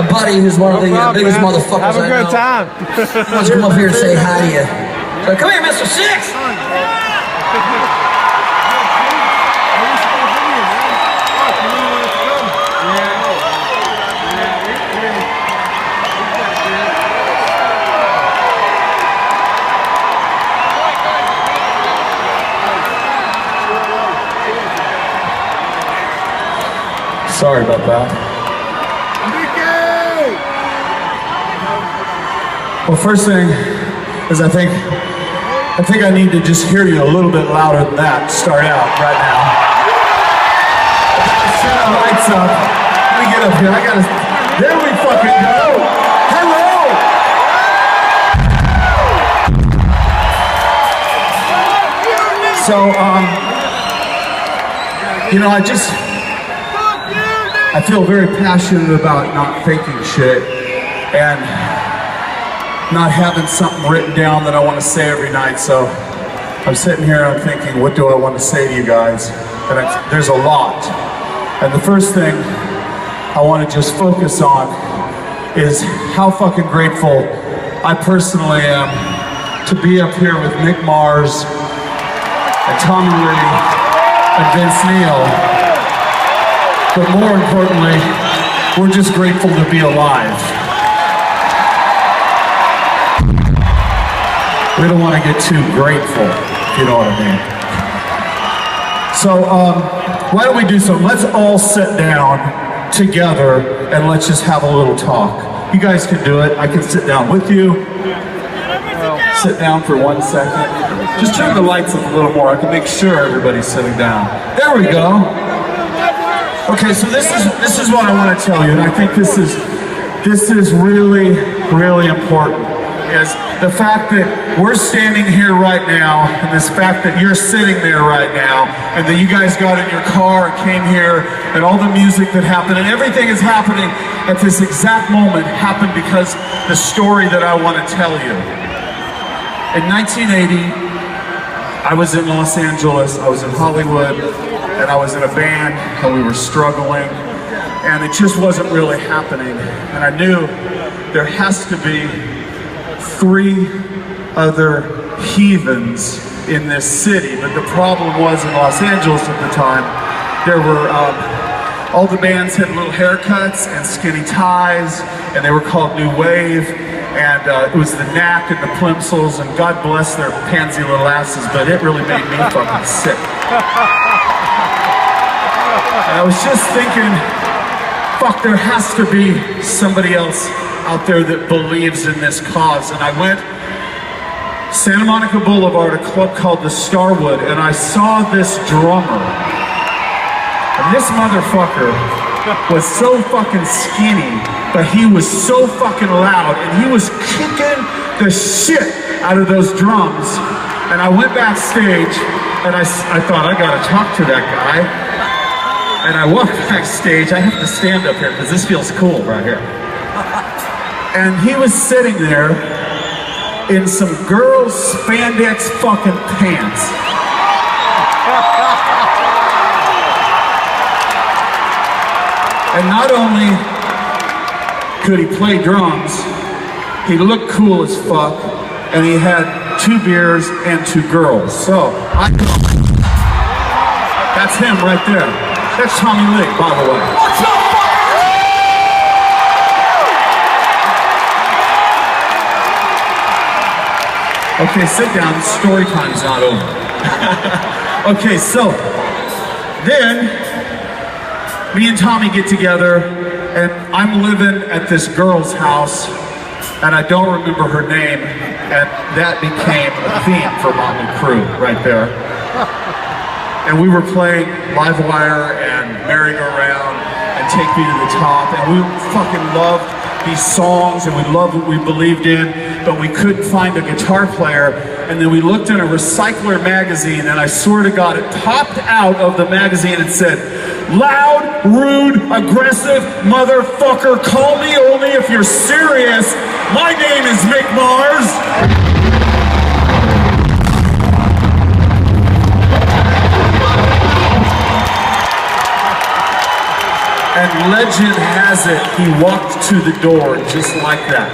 a buddy who's one of the biggest motherfuckers I know. Have a good time. He wants to come up here and say hi to you. So come here, Mr. Six. Sorry about that. Well, first thing is I think I need to just hear you a little bit louder than that to start out right now. Set the lights up. Let me get up here. There we fucking go. Hello. So, you know, I feel very passionate about not faking shit and not having something written down that I want to say every night. So I'm sitting here and I'm thinking, what do I want to say to you guys? And there's a lot. And the first thing I want to just focus on is how fucking grateful I personally am to be up here with Mick Mars and Tommy Lee and Vince Neil. But more importantly, we're just grateful to be alive. We don't want to get too grateful, if you know what I mean. So, why don't we do something? Let's all sit down together and let's just have a little talk. You guys can do it. I can sit down with you. Sit down for 1 second. Just turn the lights up a little more. I can make sure everybody's sitting down. There we go. Okay, so this is what I want to tell you, and I think this is really, really important, is the fact that we're standing here right now, and this fact that you're sitting there right now, and that you guys got in your car and came here, and all the music that happened, and everything is happening at this exact moment happened because the story that I want to tell you. In 1980, I was in Los Angeles, I was in Hollywood, and I was in a band, and we were struggling, and it just wasn't really happening. And I knew there has to be 3 other heathens in this city. But the problem was in Los Angeles at the time, there were, all the bands had little haircuts and skinny ties, and they were called New Wave, and it was the Knack and the Plimsolls, and God bless their pansy little asses, but it really made me fucking sick. And I was just thinking, fuck, there has to be somebody else out there that believes in this cause. And I went Santa Monica Boulevard, a club called the Starwood, and I saw this drummer. And this motherfucker was so fucking skinny, but he was so fucking loud, and he was kicking the shit out of those drums. And I went backstage, and I thought, I gotta talk to that guy. And I walked backstage. I have to stand up here because this feels cool right here. And he was sitting there in some girls' spandex fucking pants. And not only could he play drums, he looked cool as fuck, and he had 2 beers and 2 girls. So, that's him right there. That's Tommy Lee, by the way. What's up? Okay, sit down. Story time's not over. Okay, so then me and Tommy get together, and I'm living at this girl's house, and I don't remember her name, and that became a theme for Motley Crue right there. And we were playing Livewire and Merry-Go-Round and Take Me to the Top, and we fucking loved these songs, and we loved what we believed in, but we couldn't find a guitar player. And then we looked in a Recycler magazine, and I swear to God, it popped out of the magazine and said, "Loud, rude, aggressive motherfucker, call me only if you're serious. My name is Mick Mars." And legend has it, he walked to the door just like that,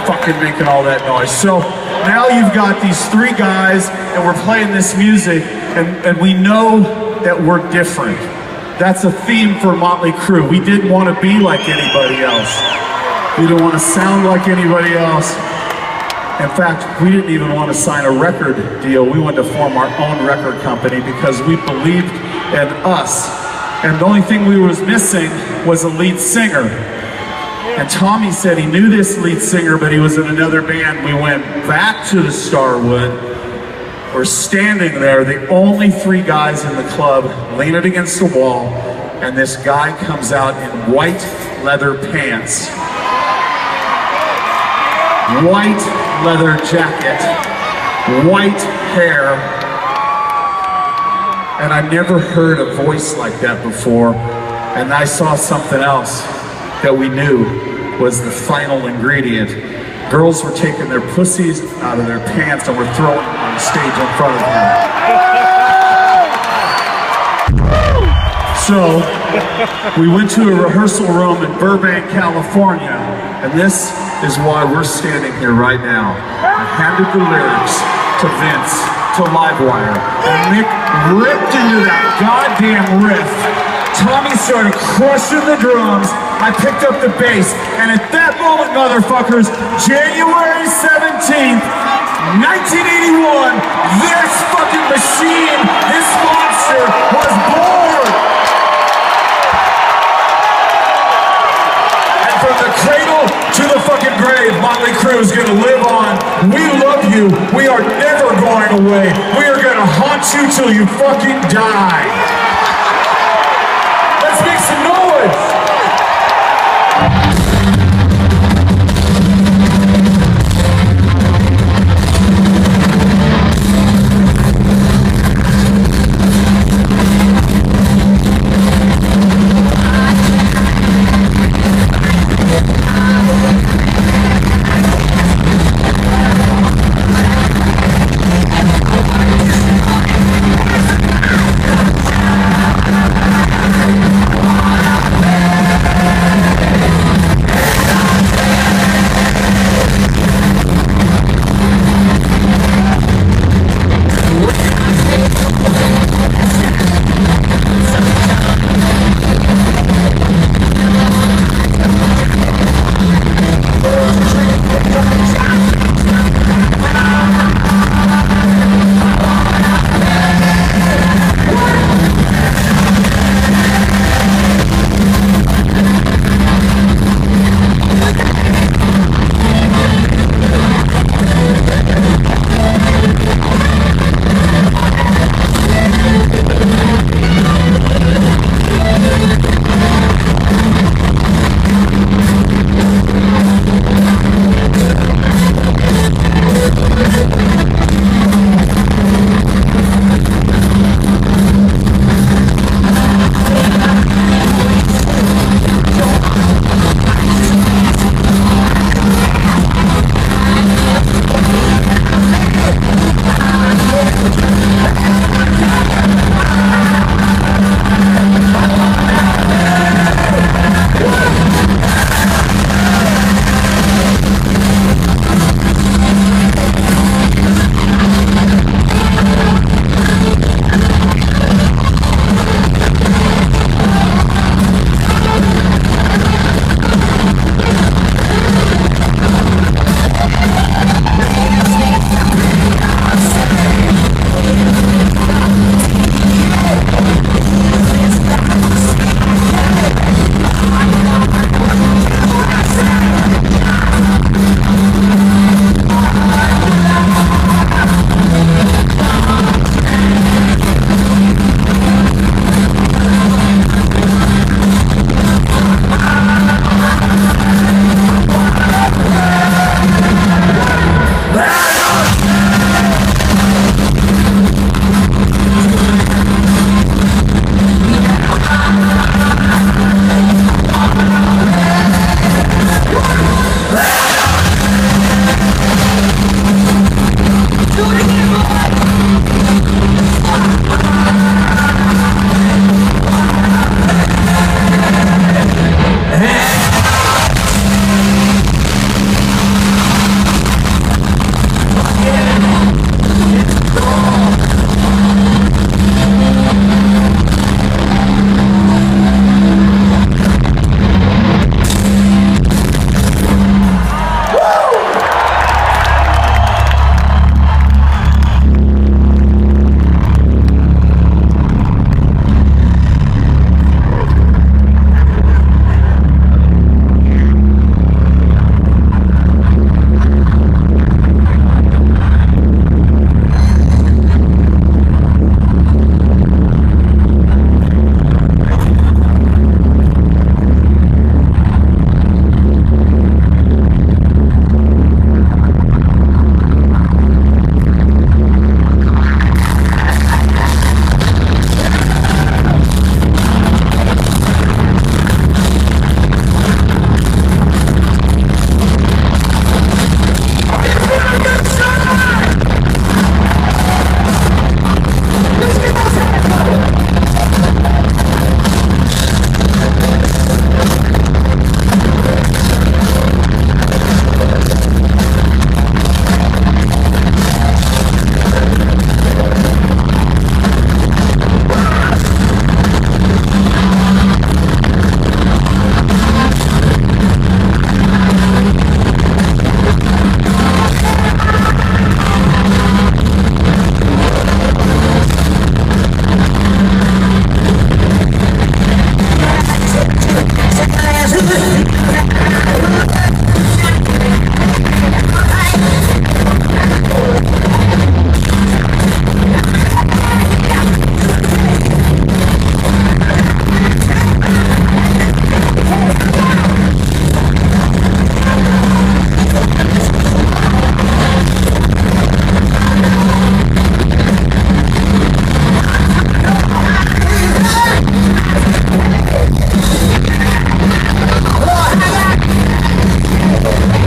fucking making all that noise. So now you've got these three guys, and we're playing this music, and we know that we're different. That's a theme for Motley Crue. We didn't want to be like anybody else. We didn't want to sound like anybody else. In fact, we didn't even want to sign a record deal. We wanted to form our own record company because we believed in us. And the only thing we was missing was a lead singer. And Tommy said he knew this lead singer, but he was in another band. We went back to the Starwood. We're standing there, the only three guys in the club, leaning against the wall, and this guy comes out in white leather pants, white leather jacket, white hair, and I never heard a voice like that before, and I saw something else that we knew was the final ingredient. Girls were taking their pussies out of their pants and were throwing them on the stage in front of him. So, we went to a rehearsal room in Burbank, California, and this is why we're standing here right now. I handed the lyrics to Vince, to Livewire, and Mick ripped into that goddamn riff. Tommy started crushing the drums. I picked up the bass, and at that moment, motherfuckers, January 17th, 1981, this fucking machine, this monster was born! And from the cradle to the fucking grave, Motley Crue is gonna live on. We love you. We are never going away. We are gonna haunt you till you fucking die.